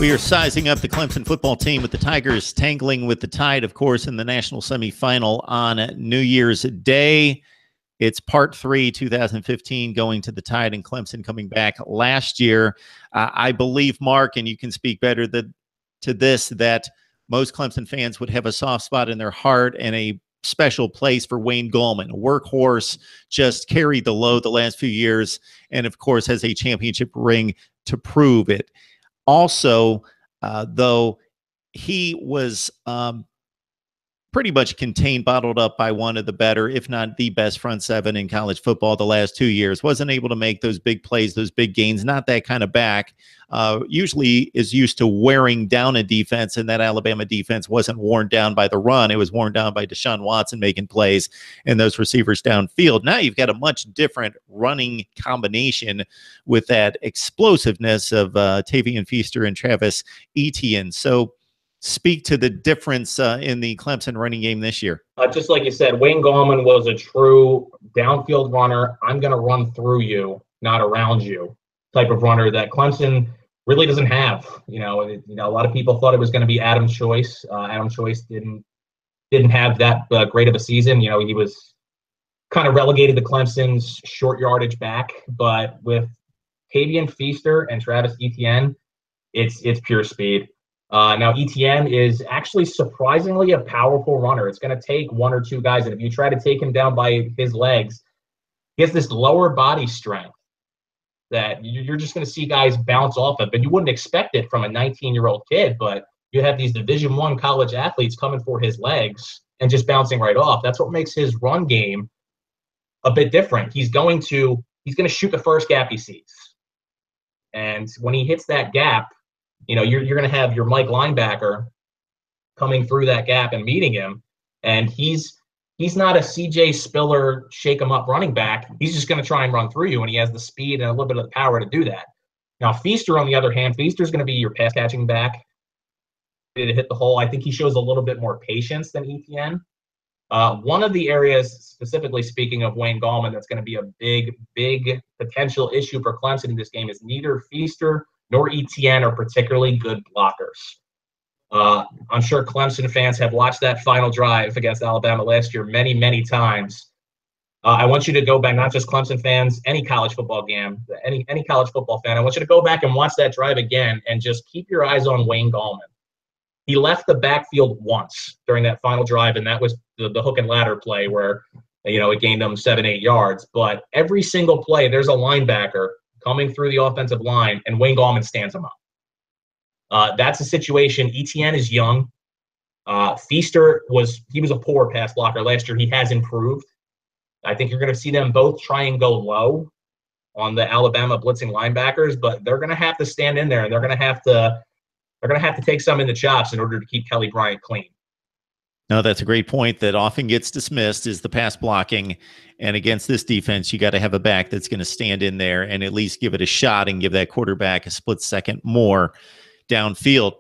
We are sizing up the Clemson football team with the Tigers tangling with the Tide, of course, in the national semifinal on New Year's Day. It's part 3, 2015, going to the Tide and Clemson coming back last year. I believe, Mark, and you can speak better to this, that most Clemson fans would have a soft spot in their heart and a special place for Wayne Gallman, a workhorse, just carried the load the last few years, and of course has a championship ring to prove it. Also, though he was pretty much contained, bottled up by one of the better, if not the best front seven in college football the last 2 years, wasn't able to make those big plays, those big gains, not that kind of back, usually is used to wearing down a defense, and that Alabama defense wasn't worn down by the run. It was worn down by Deshaun Watson making plays and those receivers downfield. Now you've got a much different running combination with that explosiveness of Tavian Feaster and Travis Etienne. So speak to the difference in the Clemson running game this year. Just like you said, Wayne Gallman was a true downfield runner. I'm going to run through you, not around you type of runner that Clemson really doesn't have. A lot of people thought it was going to be Adam Choice. Adam Choice didn't have that great of a season. He was kind of relegated to Clemson's short yardage back. But with Tavian Feaster and Travis Etienne, it's pure speed. Now, Etienne is actually surprisingly a powerful runner. It's going to take one or two guys, and if you try to take him down by his legs, he has this lower body strength that you're just going to see guys bounce off of. And you wouldn't expect it from a 19-year-old kid, but you have these Division I college athletes coming for his legs and just bouncing right off. That's what makes his run game a bit different. He's going to shoot the first gap he sees. And when he hits that gap, you're going to have your Mike linebacker coming through that gap and meeting him, and he's not a CJ Spiller shake him up running back. He's just going to try and run through you, and he has the speed and a little bit of the power to do that. Now, Feaster, on the other hand, Feaster's going to be your pass catching back to hit the hole. I think he shows a little bit more patience than Etienne. One of the areas, specifically speaking of Wayne Gallman, that's going to be a big potential issue for Clemson in this game is neither Feaster nor Etienne are particularly good blockers. I'm sure Clemson fans have watched that final drive against Alabama last year many times. I want you to go back, not just Clemson fans, any college football game, any college football fan. I want you to go back and watch that drive again and just keep your eyes on Wayne Gallman. He left the backfield once during that final drive, and that was the hook and ladder play where it gained him 7-8 yards. But every single play, there's a linebacker coming through the offensive line, and Wayne Gallman stands him up. That's a situation. Etienne is young. Feaster was a poor pass blocker last year. He has improved. I think you're going to see them both try and go low on the Alabama blitzing linebackers, but they're going to have to stand in there, and they're going to have to take some in the chops in order to keep Kelly Bryant clean. No, that's a great point that often gets dismissed is the pass blocking. And against this defense, you got to have a back that's going to stand in there and at least give it a shot and give that quarterback a split second more downfield.